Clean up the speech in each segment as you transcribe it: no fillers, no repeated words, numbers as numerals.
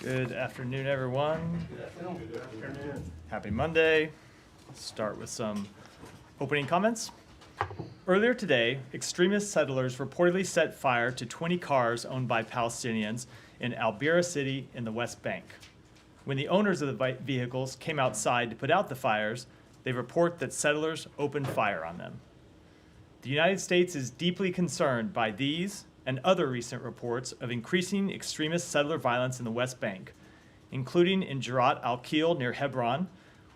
Good afternoon, everyone. Good afternoon. Happy Monday. Let's start with some opening comments. Earlier today, extremist settlers reportedly set fire to 20 cars owned by Palestinians in Al-Bira city in the West Bank. When the owners of the vehicles came outside to put out the fires, they report that settlers opened fire on them. The United States is deeply concerned by these and other recent reports of increasing extremist settler violence in the West Bank, including in Jaraat al-Khil near Hebron,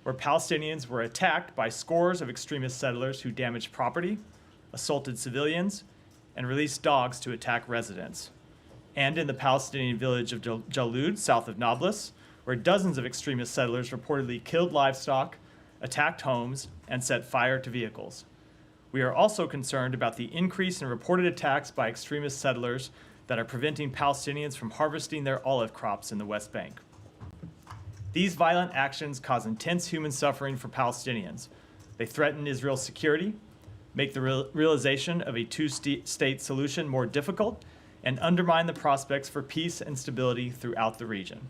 where Palestinians were attacked by scores of extremist settlers who damaged property, assaulted civilians, and released dogs to attack residents. And in the Palestinian village of Jalud, south of Nablus, where dozens of extremist settlers reportedly killed livestock, attacked homes, and set fire to vehicles. We are also concerned about the increase in reported attacks by extremist settlers that are preventing Palestinians from harvesting their olive crops in the West Bank. These violent actions cause intense human suffering for Palestinians. They threaten Israel's security, make the realization of a two-state solution more difficult, and undermine the prospects for peace and stability throughout the region.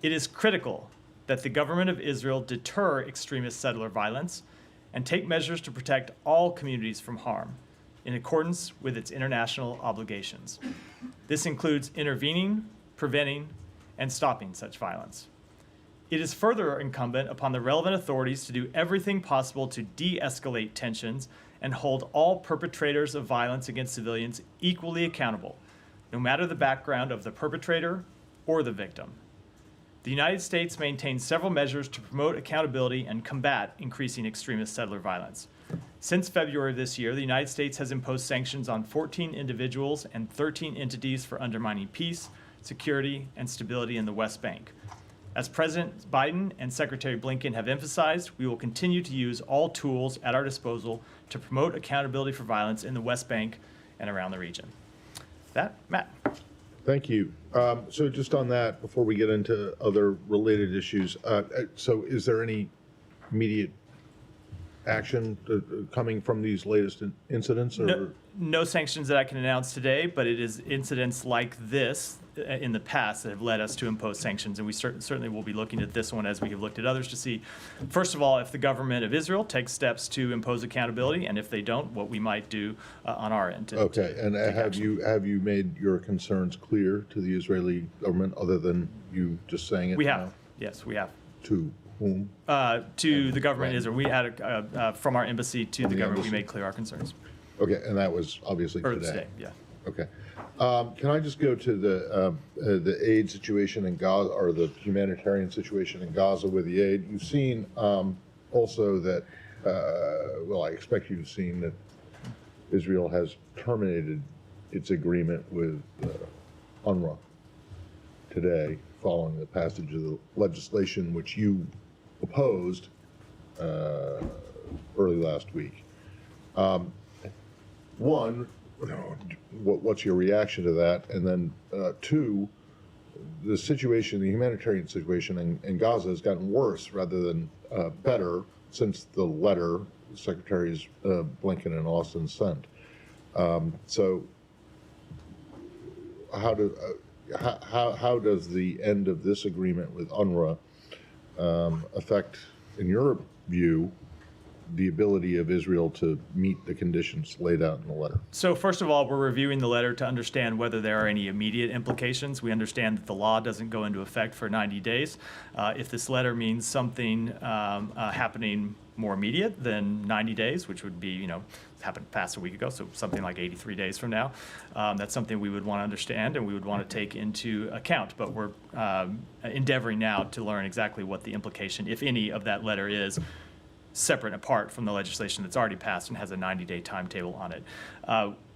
It is critical that the government of Israel deter extremist settler violence and take measures to protect all communities from harm, in accordance with its international obligations. This includes intervening, preventing, and stopping such violence. It is further incumbent upon the relevant authorities to do everything possible to de-escalate tensions and hold all perpetrators of violence against civilians equally accountable, no matter the background of the perpetrator or the victim. The United States maintains several measures to promote accountability and combat increasing extremist settler violence. Since February of this year, the United States has imposed sanctions on 14 individuals and 13 entities for undermining peace, security, and stability in the West Bank. As President Biden and Secretary Blinken have emphasized, we will continue to use all tools at our disposal to promote accountability for violence in the West Bank and around the region. That, Matt. Thank you. So just on that, before we get into other related issues, so is there any immediate action coming from these latest incidents? Or? No sanctions that I can announce today, but it is incidents like this in the past that have led us to impose sanctions, and we certainly will be looking at this one as we have looked at others to see, first of all, if the government of Israel takes steps to impose accountability, and if they don't, what we might do on our end. And have you made your concerns clear to the Israeli government, other than you just saying it? We have. Yes, we have. To whom? To the government of Israel. We had from our embassy to the government. We made clear our concerns. Okay, and that was obviously today. Yeah. Okay. Can I just go to the aid situation in Gaza, or the humanitarian situation in Gaza with the aid? You've seen also that, well, I expect you've seen that Israel has terminated its agreement with UNRWA today, following the passage of the legislation which you opposed early last week. One, what's your reaction to that? And then two, the humanitarian situation in Gaza has gotten worse rather than better since the letter Secretaries Blinken and Austin sent. So how does the end of this agreement with UNRWA affect, in your view, the ability of Israel to meet the conditions laid out in the letter? So first of all, we're reviewing the letter to understand whether there are any immediate implications. We understand that the law doesn't go into effect for 90 days. If this letter means something happening more immediate than 90 days, which would be, happened past a week ago, so something like 83 days from now, that's something we would want to understand and we would want to take into account. But we're endeavoring now to learn exactly what the implication, if any, of that letter is, separate and apart from the legislation that's already passed and has a 90-day timetable on it.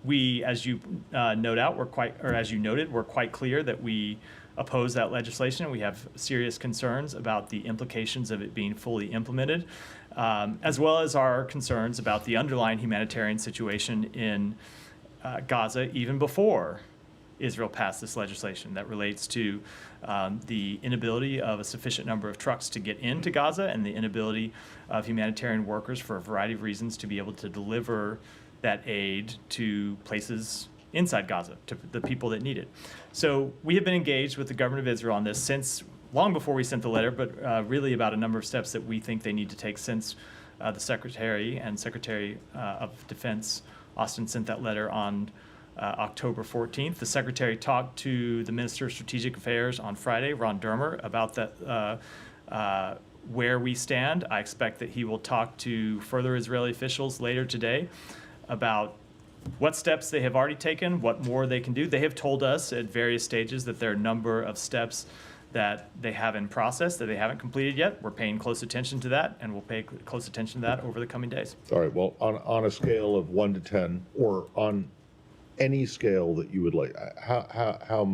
We, as you noted, we're quite clear that we oppose that legislation. We have serious concerns about the implications of it being fully implemented, as well as our concerns about the underlying humanitarian situation in Gaza even before Israel passed this legislation that relates to the inability of a sufficient number of trucks to get into Gaza and the inability of humanitarian workers for a variety of reasons to be able to deliver that aid to places inside Gaza to the people that need it. So we have been engaged with the government of Israel on this since long before we sent the letter, but really about a number of steps that we think they need to take since the Secretary of Defense, Austin, sent that letter on October 14th. The Secretary talked to the Minister of Strategic Affairs on Friday, Ron Dermer, about that, where we stand. I expect that he will talk to further Israeli officials later today about what steps they have already taken, what more they can do. They have told us at various stages that there are a number of steps that they have in process that they haven't completed yet. We're paying close attention to that, and we'll pay close attention to that over the coming days. All right, well, on a scale of 1 to 10, or on any scale that you would like, how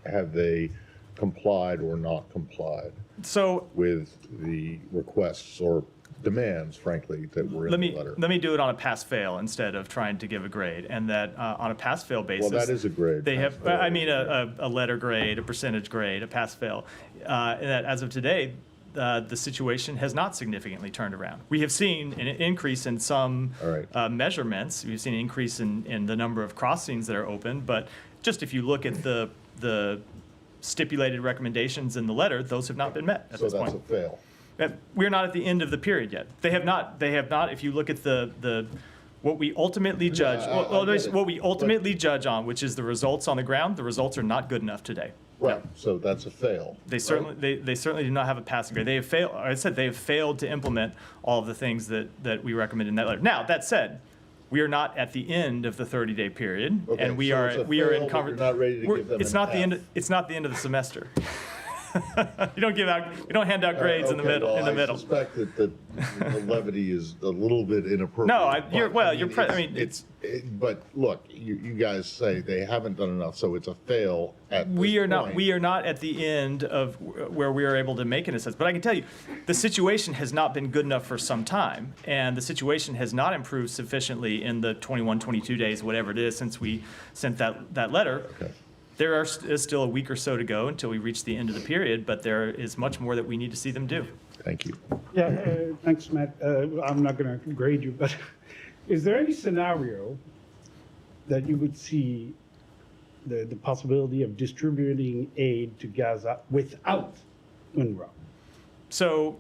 have they complied or not complied So with the requests or demands, frankly, that were in the letter? Let me do it on a pass-fail instead of trying to give a grade. And that on a pass-fail basis, Well, that is a grade. they have, Pass-fail. I mean, a letter grade, a percentage grade, a pass-fail. And that as of today, the situation has not significantly turned around. We have seen an increase in some All right. measurements. We've seen an increase in the number of crossings that are open. But just if you look at the stipulated recommendations in the letter, those have not been met at So this that's point. a fail. We're not at the end of the period yet. They have not. If you look at the what we ultimately judge, I get it. what we ultimately judge on, which is the results on the ground, the results are not good enough today. Right, so that's a fail. They right? certainly do not have a passing grade. They have failed. I said they have failed to implement all of the things that we recommend in that letter. Now that said, we are not at the end of the 30-day period, Okay, and we so are it's a we are fail, in but conversation. you're not ready to give them It's an not the end. F. It's not the end of the semester. You don't hand out grades in the Okay, middle. well, in the middle. I suspect that the levity is a little bit inappropriate. No, but but look, you guys say they haven't done enough, so it's a fail at this We are not. point. We are not at the end of where we are able to make an assessment. But I can tell you, the situation has not been good enough for some time, and the situation has not improved sufficiently in the 21, 22 days, whatever it is, since we sent that letter. Okay. There is still a week or so to go until we reach the end of the period, but there is much more that we need to see them do. Thank you. Yeah, thanks, Matt. I'm not going to grade you, but is there any scenario that you would see the possibility of distributing aid to Gaza without UNRWA? So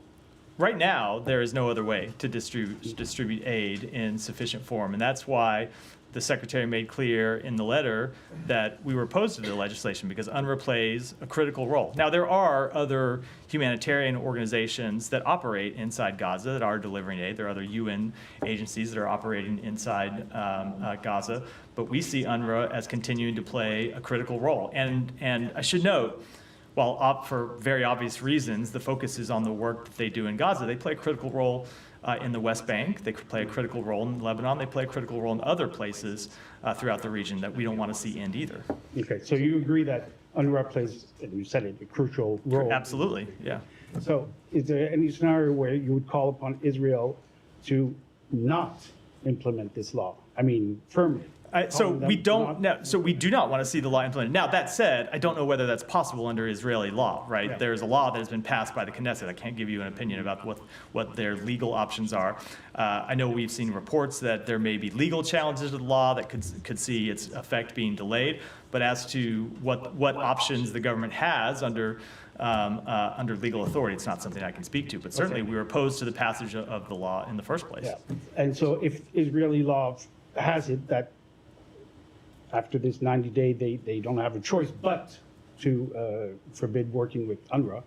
right now, there is no other way to distribute aid in sufficient form, and that's why the Secretary made clear in the letter that we were opposed to the legislation because UNRWA plays a critical role. Now, there are other humanitarian organizations that operate inside Gaza that are delivering aid. There are other UN agencies that are operating inside Gaza, but we see UNRWA as continuing to play a critical role. And I should note, while for very obvious reasons, the focus is on the work that they do in Gaza, they play a critical role in the West Bank. They play a critical role in Lebanon. They play a critical role in other places throughout the region that we don't want to see end either. Okay, so you agree that UNRWA plays, and you said it, a crucial role. Absolutely, yeah. So is there any scenario where you would call upon Israel to not implement this law? I mean, firmly. So Calling we them don't. not- No, so we do not want to see the law implemented. Now that said, I don't know whether that's possible under Israeli law. Right? Yeah. There's a law that has been passed by the Knesset. I can't give you an opinion about what their legal options are. I know we've seen reports that there may be legal challenges to the law that could see its effect being delayed. But as to what options the government has under legal authority, it's not something I can speak to. But certainly, we were opposed to the passage of the law in the first place. Yeah, and so if Israeli law has it that after this 90-day, they don't have a choice but to forbid working with UNRWA,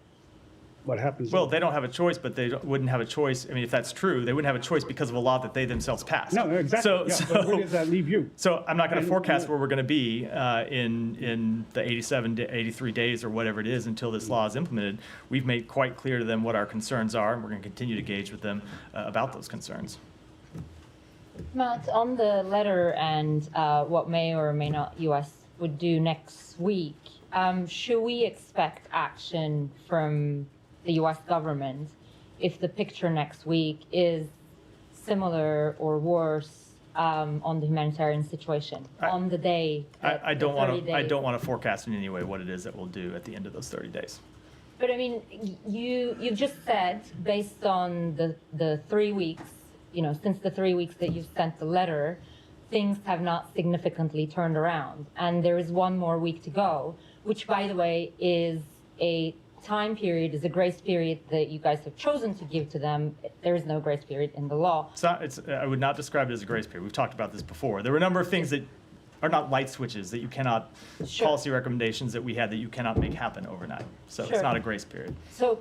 what happens? Well, they don't have a choice, but they wouldn't have a choice. I mean, if that's true, they wouldn't have a choice because of a law that they themselves passed. No, exactly. But where does that leave you? So I'm not going to And- forecast where we're going to be in the 83 days or whatever it is until this law is implemented. We've made quite clear to them what our concerns are, and we're going to continue to engage with them about those concerns. Matt, on the letter and what may or may not U.S. would do next week, should we expect action from the U.S. government if the picture next week is similar or worse on the humanitarian situation on the day? I don't want to forecast in any way what it is that we'll do at the end of those 30 days. But I mean, you've just said based on the 3 weeks, since the 3 weeks that you sent the letter, things have not significantly turned around. And there is one more week to go, which, by the way, is a time period, is a grace period that you guys have chosen to give to them. There is no grace period in the law. I would not describe it as a grace period. We've talked about this before. There were a number of things that are not light switches that you cannot, Sure. policy recommendations that we had that you cannot make happen overnight. So Sure. it's not a grace period. So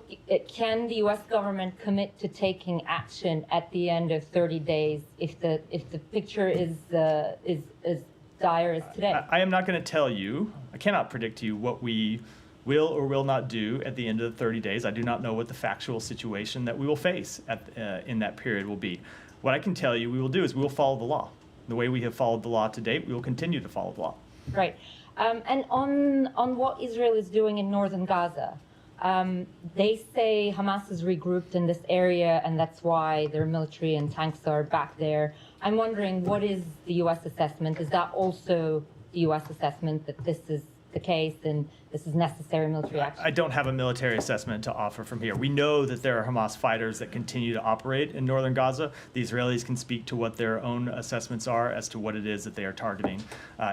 can the U.S. government commit to taking action at the end of 30 days if the picture is dire as today? I am not going to tell you, I cannot predict to you what we will or will not do at the end of the 30 days. I do not know what the factual situation that we will face in that period will be. What I can tell you we will do is we will follow the law. The way we have followed the law to date, we will continue to follow the law. Right. And on what Israel is doing in northern Gaza, they say Hamas is regrouped in this area, and that's why their military and tanks are back there. I'm wondering, what is the U.S. assessment? Is that also the U.S. assessment that this is the case and this is necessary military action? I don't have a military assessment to offer from here. We know that there are Hamas fighters that continue to operate in northern Gaza. The Israelis can speak to what their own assessments are as to what it is that they are targeting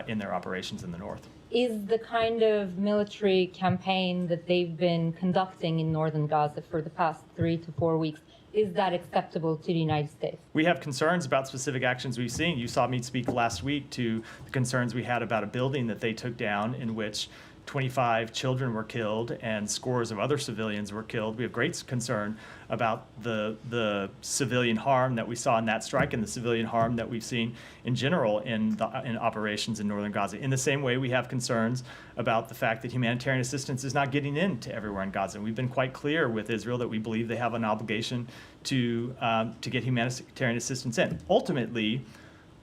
in their operations in the north. Is the kind of military campaign that they've been conducting in northern Gaza for the past 3 to 4 weeks, is that acceptable to the United States? We have concerns about specific actions we've seen. You saw me speak last week to the concerns we had about a building that they took down in which 25 children were killed and scores of other civilians were killed. We have great concern about the civilian harm that we saw in that strike and the civilian harm that we've seen in general in operations in northern Gaza. In the same way, we have concerns about the fact that humanitarian assistance is not getting into everywhere in Gaza. We've been quite clear with Israel that we believe they have an obligation to get humanitarian assistance in. Ultimately,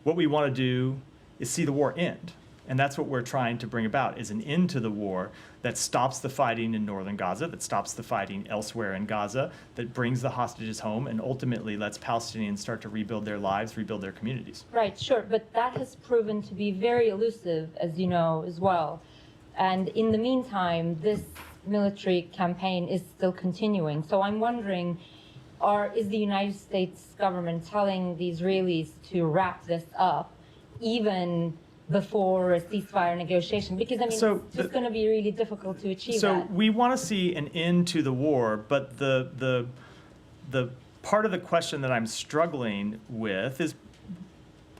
what we want to do is see the war end. And that's what we're trying to bring about, is an end to the war that stops the fighting in northern Gaza, that stops the fighting elsewhere in Gaza, that brings the hostages home, and ultimately lets Palestinians start to rebuild their lives, rebuild their communities. Right, sure, but that has proven to be very elusive, as you know, as well. And in the meantime, this military campaign is still continuing. So I'm wondering, is the United States government telling the Israelis to wrap this up, even before a ceasefire negotiation? Because, I mean, it's just going to be really difficult to achieve that. So we want to see an end to the war, but the part of the question that I'm struggling with is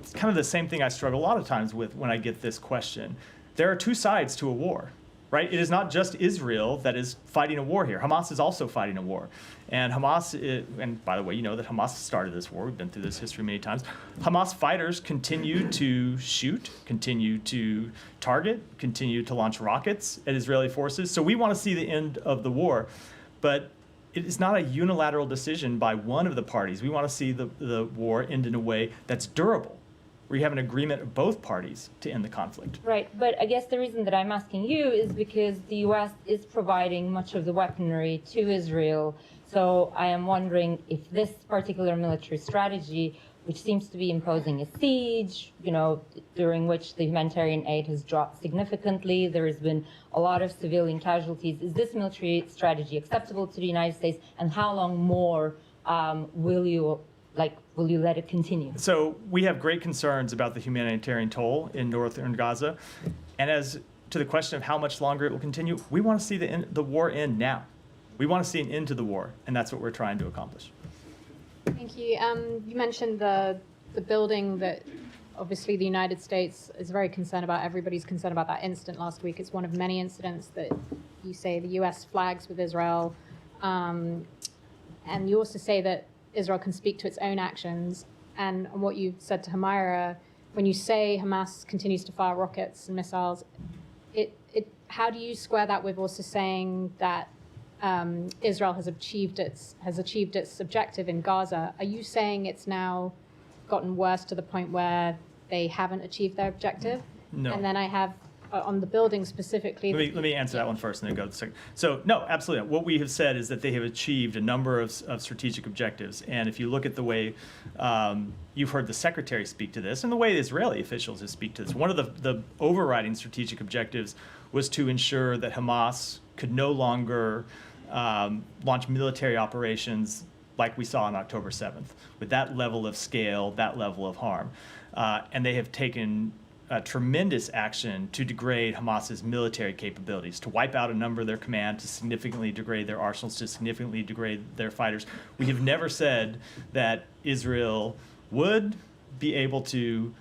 it's kind of the same thing I struggle a lot of times with when I get this question. There are two sides to a war, right? It is not just Israel that is fighting a war here. Hamas is also fighting a war. And and by the way, you know that Hamas started this war. We've been through this history many times. Hamas fighters continue to shoot, continue to target, continue to launch rockets at Israeli forces. So we want to see the end of the war. But it is not a unilateral decision by one of the parties. We want to see the war end in a way that's durable, where you have an agreement of both parties to end the conflict. Right, but I guess the reason that I'm asking you is because the U.S. is providing much of the weaponry to Israel. So I am wondering if this particular military strategy, which seems to be imposing a siege, during which the humanitarian aid has dropped significantly, there has been a lot of civilian casualties. Is this military strategy acceptable to the United States, and how long more will you let it continue? So we have great concerns about the humanitarian toll in northern Gaza. And as to the question of how much longer it will continue, we want to see the war end now. We want to see an end to the war, and that's what we're trying to accomplish. Thank you. You mentioned the building that obviously the United States is very concerned about. Everybody's concerned about that incident last week. It's one of many incidents that you say the U.S. flags with Israel. And you also say that Israel can speak to its own actions. And what you said to Humaira, when you say Hamas continues to fire rockets and missiles, how do you square that with also saying that Israel has achieved its objective in Gaza? Are you saying it's now gotten worse to the point where they haven't achieved their objective? No. And then I have on the building specifically. Let me answer that one first and then go to the second. So no, absolutely not. What we have said is that they have achieved a number of strategic objectives. And if you look at the way you've heard the secretary speak to this and the way the Israeli officials have speak to this, one of the overriding strategic objectives was to ensure that Hamas could no longer launch military operations like we saw on October 7th, with that level of scale, that level of harm. and they have taken tremendous action to degrade Hamas's military capabilities, to wipe out a number of their command, to significantly degrade their arsenals, to significantly degrade their fighters. We have never said that Israel would be able to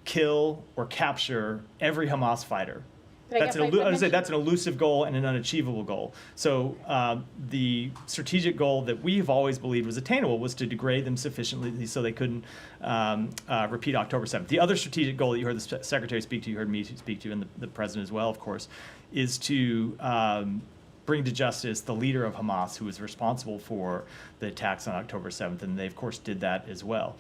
kill or capture every Hamas fighter. But I That's guess an, I I would say mentioned- that's an elusive goal and an unachievable goal. So the strategic goal that we've always believed was attainable was to degrade them sufficiently so they couldn't repeat October 7th. The other strategic goal that you heard the Secretary speak to, you heard me speak to, and the President as well, of course, is to bring to justice the leader of Hamas who was responsible for the attacks on October 7th, and they, of course, did that as well.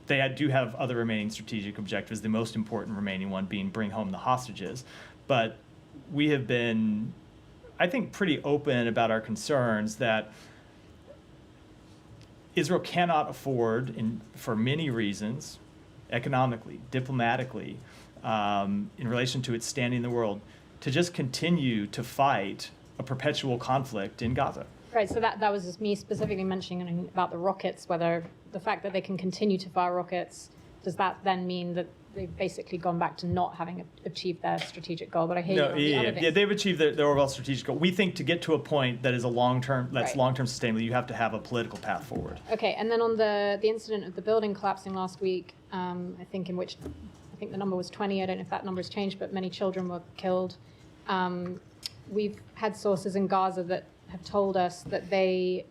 They do have other remaining strategic objectives, the most important remaining one being bring home the hostages. But we have been, I think, pretty open about our concerns that Israel cannot afford, for many reasons, economically, diplomatically, in relation to its standing in the world, to just continue to fight a perpetual conflict in Gaza. Right, so that was just me specifically mentioning about the rockets, whether the fact that they can continue to fire rockets, does that then mean that they've basically gone back to not having achieved their strategic goal? But I hear you on the other things. They've achieved their overall strategic goal. We think to get to a point that is a long-term, that's Right. long-term sustainable, you have to have a political path forward. Okay, and then on the incident of the building collapsing last week, I think the number was 20. I don't know if that number has changed, but many children were killed. We've had sources in Gaza that have told us that they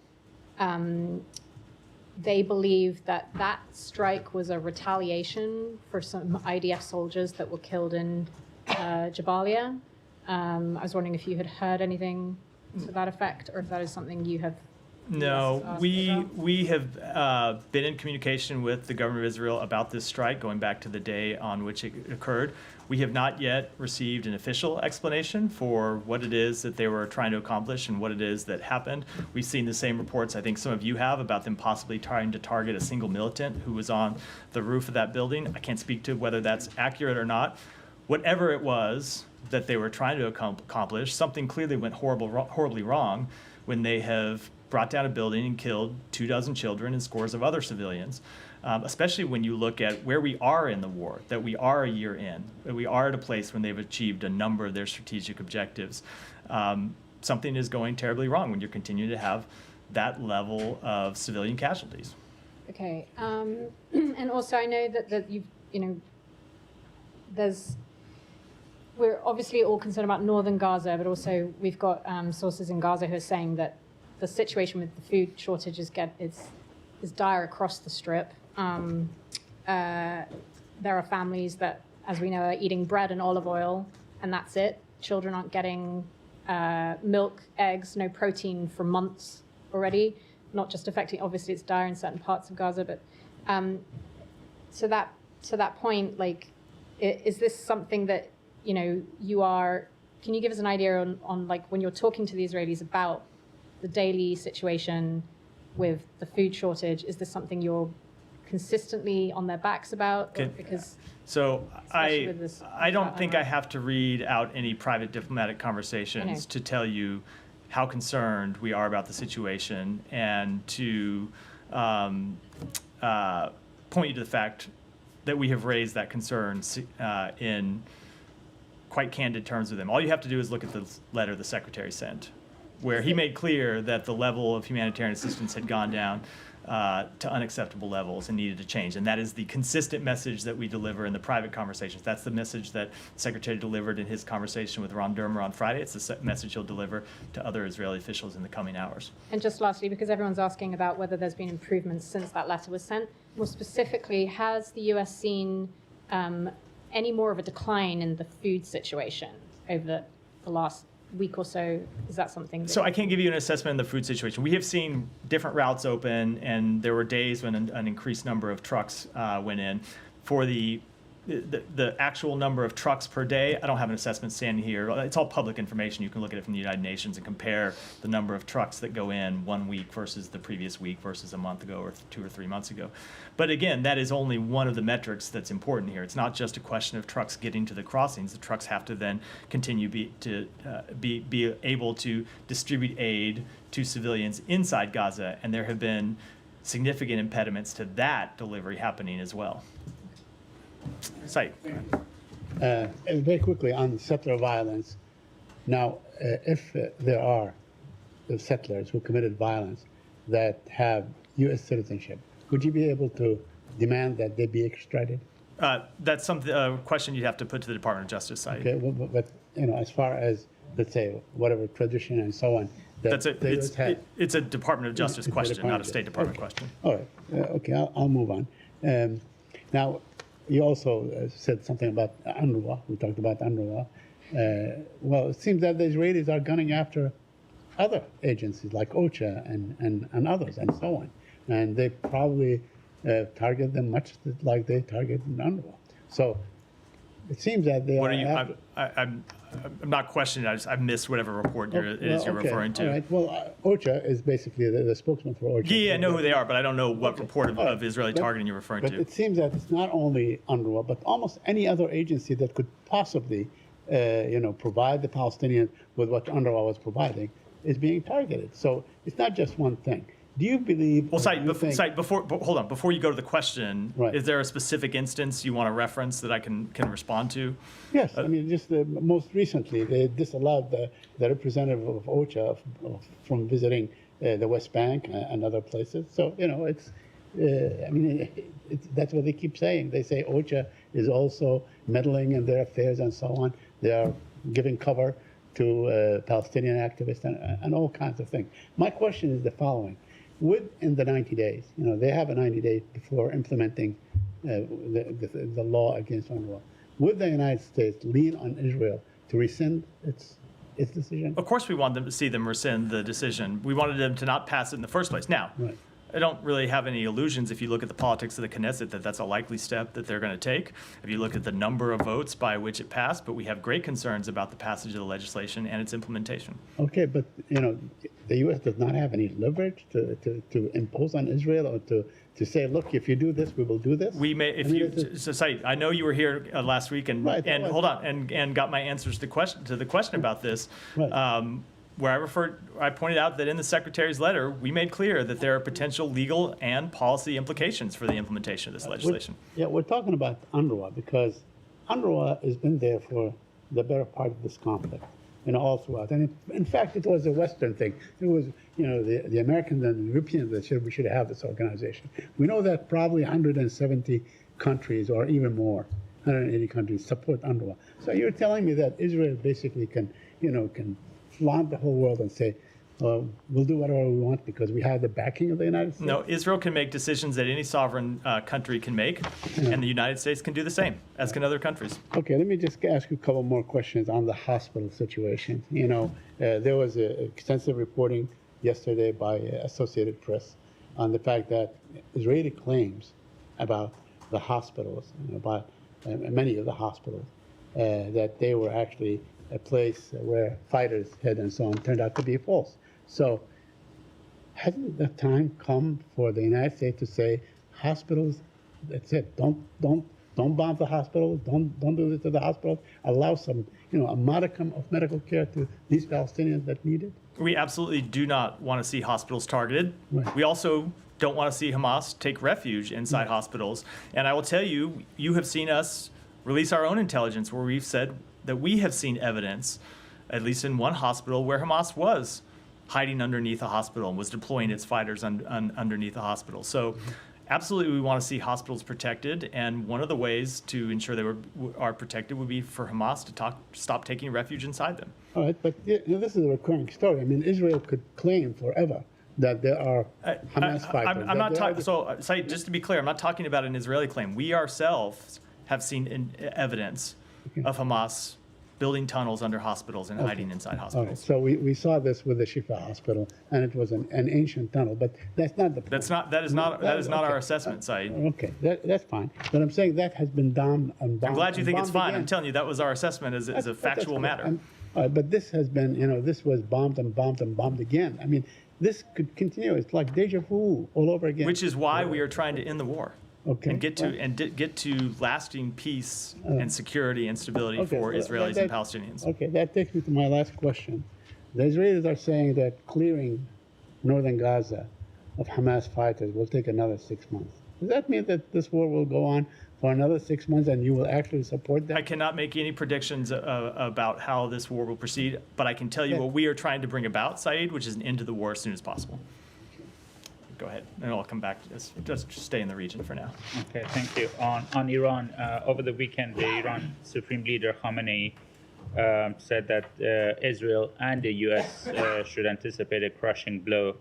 believe that that strike was a retaliation for some IDF soldiers that were killed in Jabalia. I was wondering if you had heard anything to that effect, or if that is something you have. No, asked we have been in communication with the government of Israel about this strike going back to the day on which it occurred. We have not yet received an official explanation for what it is that they were trying to accomplish and what it is that happened. We've seen the same reports, I think some of you have, about them possibly trying to target a single militant who was on the roof of that building. I can't speak to whether that's accurate or not. Whatever it was that they were trying to accomplish, something clearly went horribly wrong when they have brought down a building and killed 24 children and scores of other civilians, especially when you look at where we are in the war, that we are a year in, that we are at a place when they've achieved a number of their strategic objectives. Something is going terribly wrong when you're continuing to have that level of civilian casualties. Okay, and also I know that we're obviously all concerned about northern Gaza, but also we've got sources in Gaza who are saying that the situation with the food shortage is dire across the strip. There are families that, as we know, are eating bread and olive oil, and that's it. Children aren't getting milk, eggs, no protein for months already. Not just affecting, obviously, it's dire in certain parts of Gaza, but to that point, like, is this something that you are? Can you give us an idea on like when you're talking to the Israelis about the daily situation with the food shortage? Is this something you're consistently on their backs about? Okay. Because So especially with this I don't think I Iran. have to read out any private diplomatic conversations to tell you how concerned we are about the situation and to point you to the fact that we have raised that concern in quite candid terms with them. All you have to do is look at the letter the Secretary sent, where he made clear that the level of humanitarian assistance had gone down to unacceptable levels and needed to change. And that is the consistent message that we deliver in the private conversations. That's the message that the Secretary delivered in his conversation with Ron Dermer on Friday. It's the message he'll deliver to other Israeli officials in the coming hours. And just lastly, because everyone's asking about whether there's been improvements since that letter was sent, more specifically, has the U.S. seen any more of a decline in the food situation over the last week or so? Is that something that... So I can't give you an assessment of the food situation. We have seen different routes open, and there were days when an increased number of trucks went in. For the actual number of trucks per day, I don't have an assessment standing here. It's all public information. You can look at it from the United Nations and compare the number of trucks that go in 1 week versus the previous week versus a month ago or 2 or 3 months ago. But again, that is only one of the metrics that's important here. It's not just a question of trucks getting to the crossings. The trucks have to then continue to be able to distribute aid to civilians inside Gaza, and there have been significant impediments to that delivery happening as well. Said. And very quickly on settler violence. Now, if there are the settlers who committed violence that have U.S. citizenship, would you be able to demand that they be extradited? That's something a question you'd have to put to the Department of Justice side. Okay, well, but as far as, let's say, whatever tradition and so on, that they would have. It's a Department of Justice It's a question, Department not a of State Justice. Department Okay. question. All right. Okay, I'll move on. Now, you also said something about UNRWA. We talked about UNRWA. Well, it seems that the Israelis are gunning after other agencies like OCHA and others and so on. And they probably target them much like they target UNRWA. So it seems that they What are. are you? I'm not questioning. I missed whatever report you're referring to. All right. Well, OCHA is basically the spokesman for OCHA. Yeah, I know who they are, but I don't know what report All right. of Israeli But- targeting you're referring But to. it seems that it's not only UNRWA, but almost any other agency that could possibly, provide the Palestinians with what UNRWA was providing is being targeted. So it's not just one thing. Do you believe? Well, or do you think- hold on. Before you go to the question, Right. is there a specific instance you want to reference that I can respond to? Yes, I mean, just most recently, they disallowed the representative of OCHA from visiting the West Bank and other places. So, it's, that's what they keep saying. They say OCHA is also meddling in their affairs and so on. They are giving cover to Palestinian activists and all kinds of things. My question is the following. Within the 90 days, they have a 90 days before implementing the law against UNRWA. Would the United States lean on Israel to rescind its decision? Of course, we want them to see them rescind the decision. We wanted them to not pass it in the first place. Now, Right. I don't really have any illusions if you look at the politics of the Knesset that that's a likely step that they're going to take. If you look at the number of votes by which it passed, but we have great concerns about the passage of the legislation and its implementation. Okay, but the U.S. does not have any leverage to impose on Israel or to say, look, if you do this, we will do this. We may, if I mean, you, it's- so Said, I know you were here last week and Right, and right. hold on and got my answers to the question about this. Right. Where I pointed out that in the Secretary's letter, we made clear that there are potential legal and policy implications for the implementation of this legislation. We're talking about UNRWA because UNRWA has been there for the better part of this conflict, all throughout. And in fact, it was a Western thing. It was, the Americans and the Europeans that we should have this organization. We know that probably 170 countries or even more, 180 countries support UNRWA. So you're telling me that Israel basically can flaunt the whole world and say, we'll do whatever we want because we have the backing of the United States? No, Israel can make decisions that any sovereign country can make, and the United States can do the same, as can other countries. Okay, let me just ask you a couple more questions on the hospital situation. There was extensive reporting yesterday by Associated Press on the fact that Israeli claims about the hospitals, about many of the hospitals, that they were actually a place where fighters hid and so on, turned out to be false. So hasn't the time come for the United States to say, hospitals, that's it, don't bomb the hospital, don't do this to the hospital, allow some, a modicum of medical care to these Palestinians that need it? We absolutely do not want to see hospitals targeted. Right. We also don't want to see Hamas take refuge inside hospitals. And I will tell you, you have seen us release our own intelligence where we've said that we have seen evidence, at least in one hospital, where Hamas was hiding underneath a hospital and was deploying its fighters underneath a hospital. So absolutely we want to see hospitals protected, and one of the ways to ensure they are protected would be for Hamas to stop taking refuge inside them. All right, but this is a recurring story. I mean, Israel could claim forever that there are Hamas fighters. I'm not talking. So, Said, just to be clear, I'm not talking about an Israeli claim. We ourselves have seen evidence of Hamas building tunnels under hospitals and hiding inside All right, hospitals. so we saw this with the Shifa hospital, and it was an ancient tunnel, but that's not the point. That is not our Okay. assessment, Said. Okay, that's fine. But I'm saying that has been bombed and bombed. I'm glad you and think it's bombed fine. again. I'm telling you that was our assessment as a That's factual correct. matter. All right, but this has been, this was bombed and bombed and bombed again. I mean, this could continue. It's like deja vu all over again. Which is why we are trying to end the war. Okay, And get to well- get to lasting peace and security and stability Okay, for well, Israelis and Palestinians. Okay, that takes me to my last question. The Israelis are saying that clearing northern Gaza of Hamas fighters will take another 6 months. Does that mean that this war will go on for another 6 months and you will actually support that? I cannot make any predictions about how this war will proceed, but I can tell you what we are trying to bring about, Saeed, which is an end to the war as soon as possible. Go ahead, and I'll come back to this. Just stay in the region for now. Okay, thank you. On Iran, over the weekend, the Iran Supreme Leader Khamenei said that Israel and the U.S. Should anticipate a crushing blow.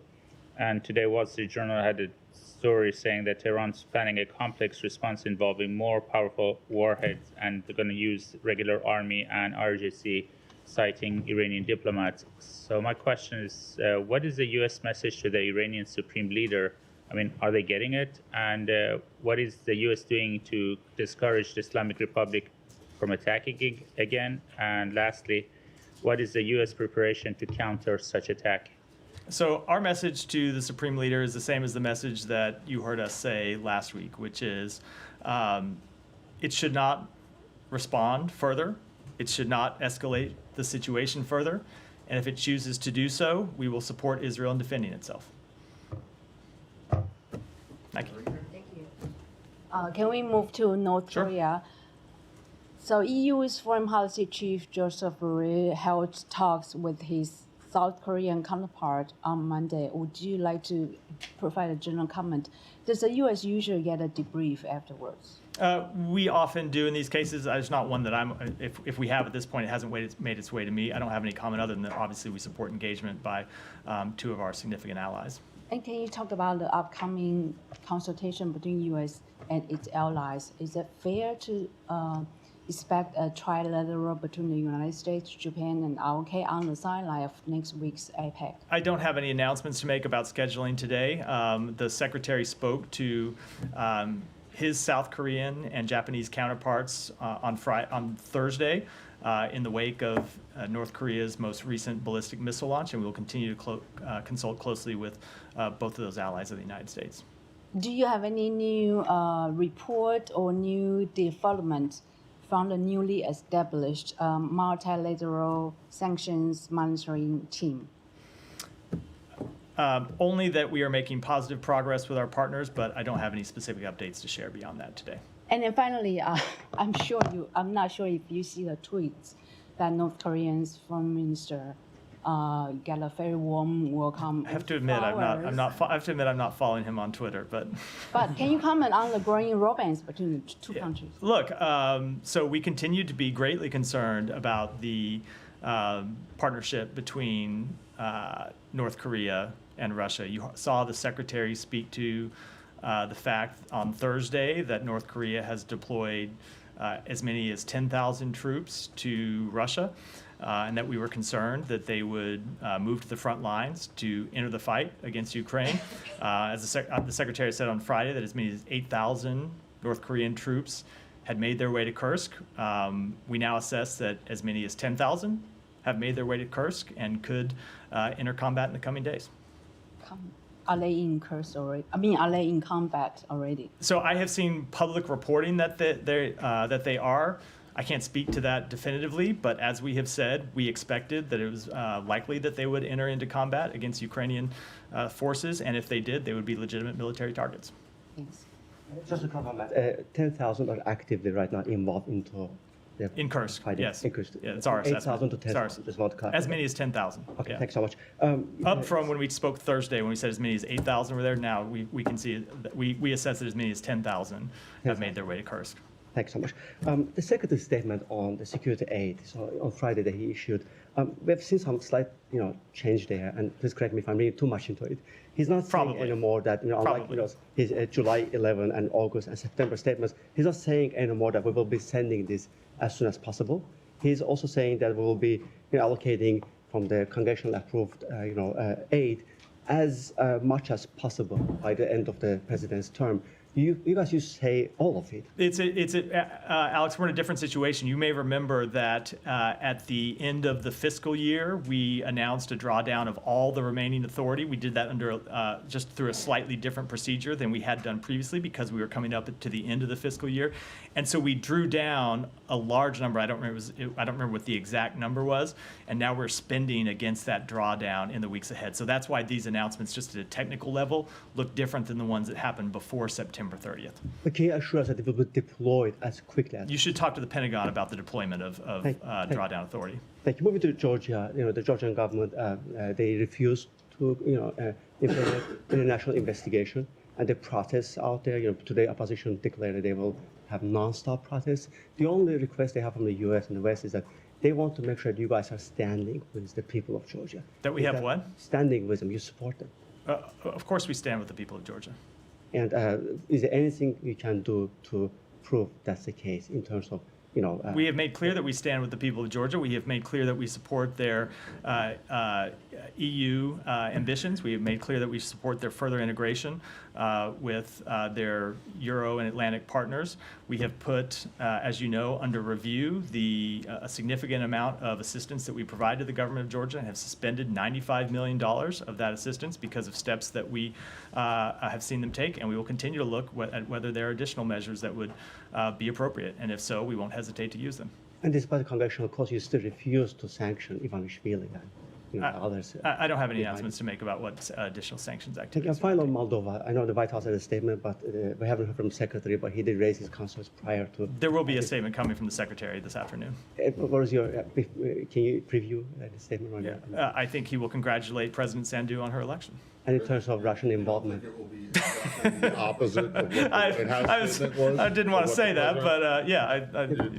And today, Wall Street Journal had a story saying that Tehran's planning a complex response involving more powerful warheads, and they're going to use regular army and RGC, citing Iranian diplomats. So my question is, what is the U.S. message to the Iranian Supreme Leader? I mean, are they getting it? And what is the U.S. doing to discourage the Islamic Republic from attacking again? And lastly, what is the U.S. preparation to counter such attack? So our message to the Supreme Leader is the same as the message that you heard us say last week, which is it should not respond further. It should not escalate the situation further. And if it chooses to do so, we will support Israel in defending itself. Thank you. Thank you. Can we move to North Sure. Korea? So EU's Foreign Policy Chief Joseph Borrell held talks with his South Korean counterpart on Monday. Would you like to provide a general comment? Does the U.S. usually get a debrief afterwards? We often do in these cases. There's not one that if we have at this point, it hasn't made its way to me. I don't have any comment other than that obviously we support engagement by two of our significant allies. And can you talk about the upcoming consultation between U.S. and its allies? Is it fair to expect a trilateral between the United States, Japan, and ROK on the sideline of next week's APEC? I don't have any announcements to make about scheduling today. The Secretary spoke to his South Korean and Japanese counterparts on Thursday in the wake of North Korea's most recent ballistic missile launch, and we will continue to consult closely with both of those allies of the United States. Do you have any new report or new development from the newly established multilateral sanctions monitoring team? Only that we are making positive progress with our partners, but I don't have any specific updates to share beyond that today. And then finally, I'm not sure if you see the tweets that North Korean's foreign minister got a very warm welcome. I have to admit, I'm not following him on Twitter, but. But can you comment on the growing romance between the two countries? Look, so we continue to be greatly concerned about the partnership between North Korea and Russia. You saw the Secretary speak to the fact on Thursday that North Korea has deployed as many as 10,000 troops to Russia, and that we were concerned that they would move to the front lines to enter the fight against Ukraine. As the Secretary said on Friday that as many as 8,000 North Korean troops had made their way to Kursk. We now assess that as many as 10,000 have made their way to Kursk and could enter combat in the coming days. Are they in Kursk already? I mean, are they in combat already? So I have seen public reporting that they are. I can't speak to that definitively, but as we have said, we expected that it was likely that they would enter into combat against Ukrainian forces, and if they did, they would be legitimate military targets. Yes. Just to comment, 10,000 are actively right now involved into the In Kursk, fighting. yes. In Kursk. Yeah, it's our assessment. 8,000 to It's our 10,000 is not correct. As many as 10,000. Okay, yeah. thanks so much. Up from when we spoke Thursday, when we said as many as 8,000 were there, now we can see that we assess that as many as 10,000 have made their way to Kursk. Thanks so much. The Secretary's statement on the security aid, so on Friday that he issued, we have seen some slight, change there, and please correct me if I'm reading too much into it. He's not saying Probably. anymore that, unlike Probably. his July 11 and August and September statements, he's not saying anymore that we will be sending this as soon as possible. He's also saying that we will be allocating from the congressionally approved, aid as much as possible by the end of the president's term. You guys used to say all of it. Alex, we're in a different situation. You may remember that at the end of the fiscal year, we announced a drawdown of all the remaining authority. We did that under just through a slightly different procedure than we had done previously because we were coming up to the end of the fiscal year. And so we drew down a large number. I don't remember what the exact number was. And now we're spending against that drawdown in the weeks ahead. So that's why these announcements, just at a technical level, look different than the ones that happened before September 30th. But can you assure us that it will be deployed as quickly as? You should talk to the Pentagon about the deployment of drawdown authority. Like moving to Georgia, the Georgian government, they refuse to, implement international investigation, and the protests out there. Today opposition declared that they will have non-stop protests. The only request they have from the U.S. and the West is that they want to make sure that you guys are standing with the people of Georgia. That we have what? Standing with them. You support them. Of course, we stand with the people of Georgia. And is there anything you can do to prove that's the case in terms of, we have made clear that we stand with the people of Georgia. We have made clear that we support their EU ambitions. We have made clear that we support their further integration with their Euro and Atlantic partners. We have put, as you know, under review a significant amount of assistance that we provide to the government of Georgia and have suspended $95 million of that assistance because of steps that we have seen them take, and we will continue to look at whether there are additional measures that would be appropriate, and if so, we won't hesitate to use them. And despite the congressional cause, you still refuse to sanction Ivanishvili and others. I don't have any announcements to make about what additional sanctions activities. And finally, Moldova. I know the White House had a statement, but we haven't heard from the Secretary, but he did raise his concerns prior to. There will be a statement coming from the Secretary this afternoon. What is your, can you preview the statement? Or Yeah. I think he will congratulate President Sandu on her election. And in terms of Russian involvement? It will be the opposite of what the White House statement was. I didn't want to say that, but yeah.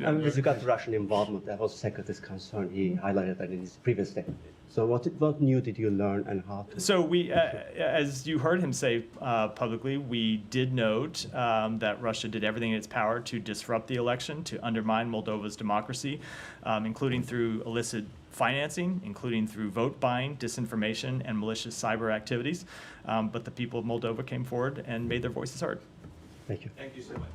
And with regard to Russian involvement, that was the Secretary's concern. He highlighted that in his previous statement. So what new did you learn and how to? So we, as you heard him say publicly, we did note that Russia did everything in its power to disrupt the election, to undermine Moldova's democracy, including through illicit financing, including through vote buying, disinformation, and malicious cyber activities. But the people of Moldova came forward and made their voices heard. Thank you. Thank you so much.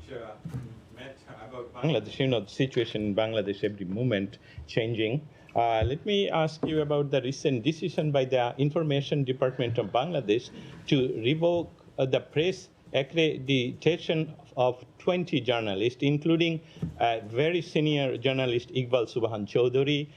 Matt, about Bangladesh, the situation in Bangladesh every moment changing. Let me ask you about the recent decision by the Information Department of Bangladesh to revoke the press accreditation of 20 journalists, including very senior journalist Iqbal Subhan Chowdhury,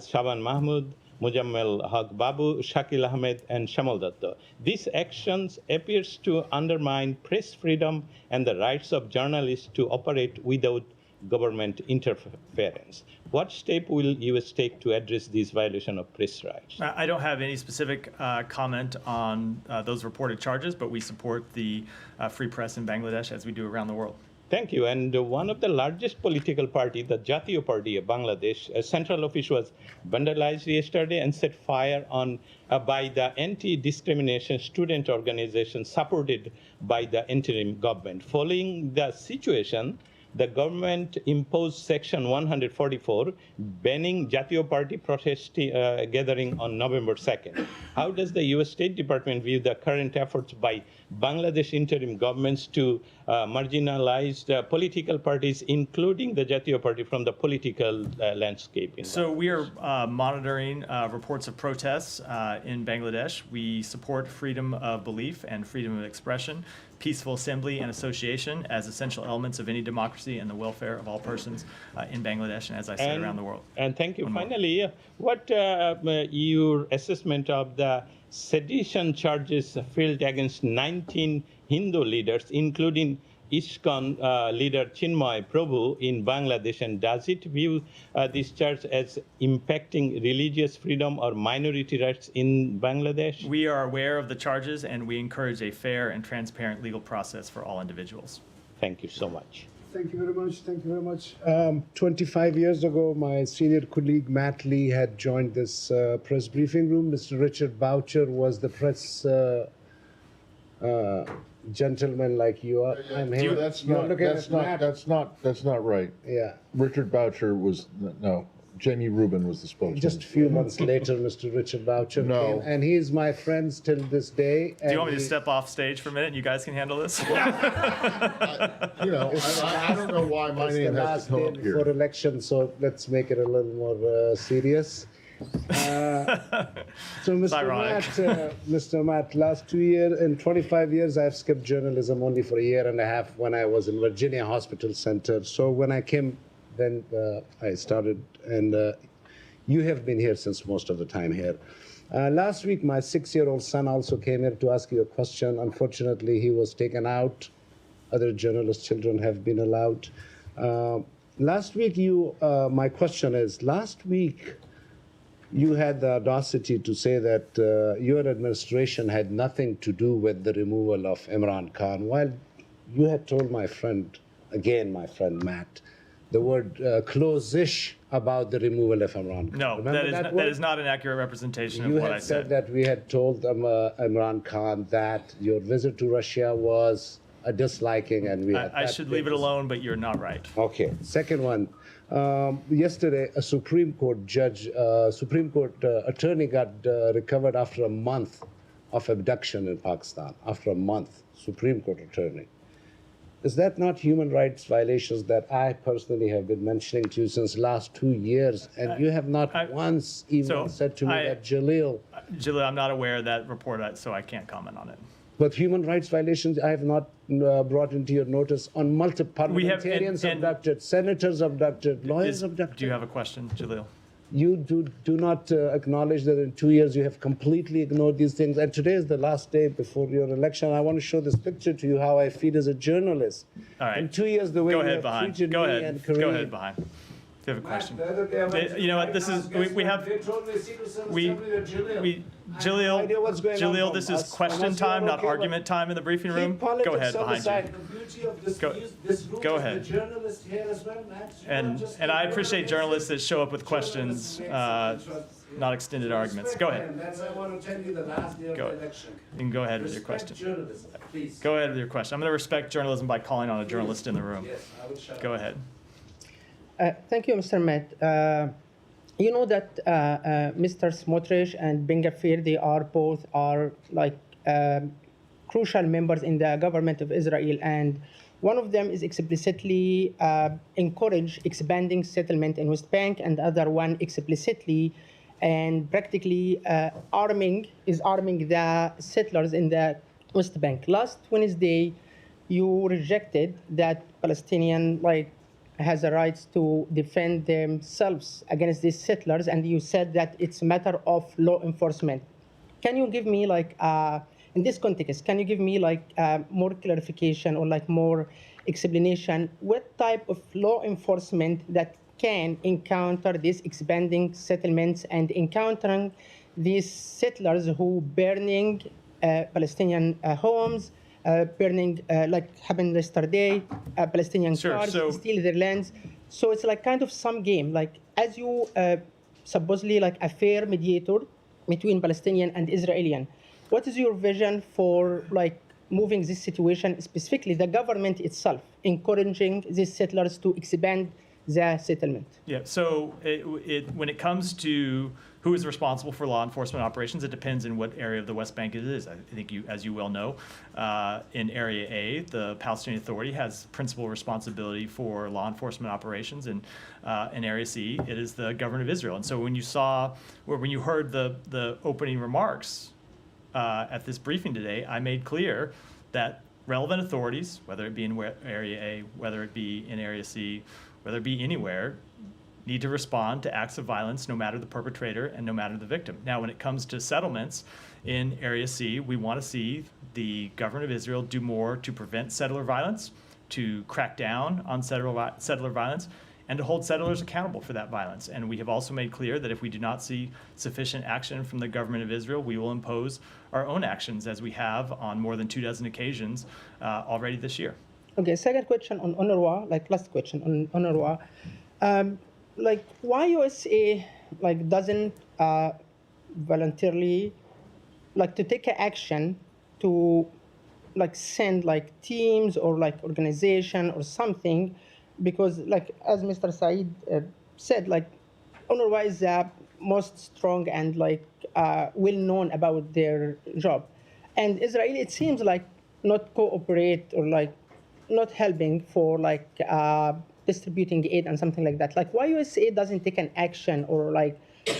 Shaban Mahmood, Mujammel Haq Babu, Shakil Ahmed, and Shamal Datta. These actions appears to undermine press freedom and the rights of journalists to operate without government interference. What step will U.S. take to address this violation of press rights? I don't have any specific comment on those reported charges, but we support the free press in Bangladesh as we do around the world. Thank you. And one of the largest political party, the Jatiya Party of Bangladesh, a central office was vandalized yesterday and set fire on by the anti-discrimination student organization supported by the interim government. Following the situation, the government imposed Section 144, banning Jatiya Party protest gathering on November 2nd. How does the U.S. State Department view the current efforts by Bangladesh interim governments to marginalize the political parties, including the Jatiya Party, from the political landscape? So we are monitoring reports of protests in Bangladesh. We support freedom of belief and freedom of expression, peaceful assembly and association as essential elements of any democracy and the welfare of all persons in Bangladesh and, as I said, around the world. And thank you. Finally, what your assessment of the sedition charges filed against 19 Hindu leaders, including ISKCON leader Chinmay Prabhu in Bangladesh, and does it view this charge as impacting religious freedom or minority rights in Bangladesh? We are aware of the charges, and we encourage a fair and transparent legal process for all individuals. Thank you so much. Thank you very much. Thank you very much. 25 years ago, my senior colleague Matt Lee had joined this press briefing room. Mr. Richard Boucher was the press gentleman like you are. I'm here. That's not right. Yeah. Richard Boucher was, no. Jamie Rubin was the spokesman. Just a few months later, Mr. Richard Boucher No. came, and he is my friend till this day. Do you want me to step off stage for a minute and you guys can handle this? I don't know why my It's the name has last to come day up here. before election, so let's make it a little more serious. So, Mr. Matt, last 2 years, in 25 years, I've skipped journalism only for a year and a half when I was in Virginia Hospital Center. So when I came, then I started, and you have been here since most of the time here. Last week, my 6-year-old son also came here to ask you a question. Unfortunately, he was taken out. Other journalist children have been allowed. Last week, my question is, last week, you had the audacity to say that your administration had nothing to do with the removal of Imran Khan, while you had told my friend Matt, the word close-ish about the removal of Imran Khan. No, that is not an accurate representation of what I said. You had said that we had told Imran Khan that your visit to Russia was a disliking, and we had I should leave it alone, but you're not right. Okay. Second one. Yesterday, a Supreme Court attorney got recovered after a month of abduction in Pakistan. After a month, Supreme Court attorney. Is that not human rights violations that I personally have been mentioning to you since last 2 years, and you have not once even said to me that Jalil, I'm not aware of that report, so I can't comment on it. But human rights violations I have not brought into your notice on multiple parliamentarians abducted, senators abducted, lawyers abducted. Do you have a question, Jalil? You do not acknowledge that in 2 years you have completely ignored these things. And today is the last day before your election. I want to show this picture to you how I feel as a journalist. All right. In 2 years, the way Go you ahead, have treated me and Kareem. Go ahead, behind. If you have a question. You know what, this is, we have, Jalil, this is question time, not argument time in the briefing room. Go ahead, behind you. Go ahead. And I appreciate journalists that show up with questions, not extended arguments. Go ahead. I want to tell you the last day of the election. You can go ahead with your question. Journalism, please. Go ahead with your question. I'm going to respect journalism by calling on a journalist in the room. Yes, I will shut up. Go ahead. Thank you, Mr. Matt. You know that Mr. Smotrich and Ben Gvir, they are both crucial members in the government of Israel, and one of them is explicitly encourage expanding settlement in West Bank, and the other one explicitly and practically arming the settlers in the West Bank. Last Wednesday, you rejected that Palestinian has a right to defend themselves against these settlers, and you said that it's a matter of law enforcement. Can you give me in this context, can you give me more clarification or more explanation what type of law enforcement that can encounter these expanding settlements and encountering these settlers who burning Palestinian homes, burning, like happened yesterday, Palestinian cars, steal their lands. So it's kind of some game. As you supposedly a fair mediator between Palestinian and Israeli, what is your vision for moving this situation, specifically the government itself, encouraging these settlers to expand the settlement? Yeah, so when it comes to who is responsible for law enforcement operations, it depends in what area of the West Bank it is. I think as you well know, in Area A, the Palestinian Authority has principal responsibility for law enforcement operations, and in Area C, it is the government of Israel. And so when you heard the opening remarks at this briefing today, I made clear that relevant authorities, whether it be in Area A, whether it be in Area C, whether it be anywhere, need to respond to acts of violence, no matter the perpetrator and no matter the victim. Now, when it comes to settlements in Area C, we want to see the government of Israel do more to prevent settler violence, to crack down on settler violence, and to hold settlers accountable for that violence. And we have also made clear that if we do not see sufficient action from the government of Israel, we will impose our own actions, as we have on more than 24 occasions already this year. Okay, second question on UNRWA, last question on UNRWA. Why USA doesn't voluntarily to take action to send teams or organization or something, because as Mr. Said said, UNRWA is most strong and well known about their job, and Israel, it seems like, not cooperate or not helping for distributing aid and something like that. Like, why USA doesn't take an action or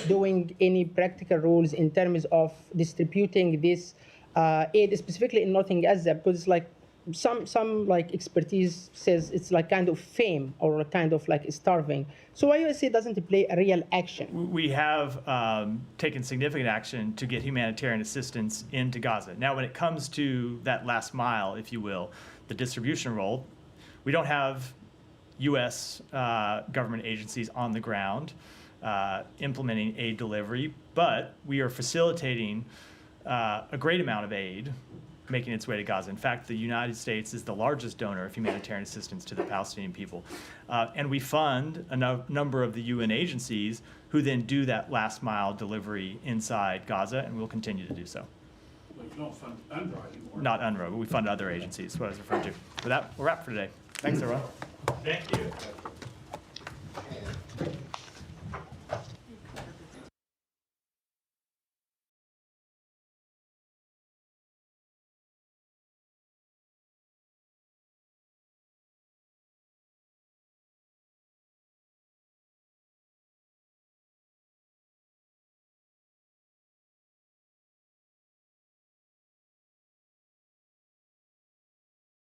doing any practical rules in terms of distributing this aid, specifically in Northern Gaza? Because it's some expertise says it's kind of fame or kind of starving. So why USA doesn't play a real action? We have taken significant action to get humanitarian assistance into Gaza. Now, when it comes to that last mile, if you will, the distribution role, we don't have U.S. Government agencies on the ground implementing aid delivery, but we are facilitating a great amount of aid making its way to Gaza. In fact, the United States is the largest donor of humanitarian assistance to the Palestinian people. And we fund a number of the UN agencies who then do that last mile delivery inside Gaza, and we'll continue to do so. Well, you don't fund UNRWA anymore. Not UNRWA, but we fund other agencies, what I was referring to. With that, we'll wrap for today. Thanks, everyone. Thank you.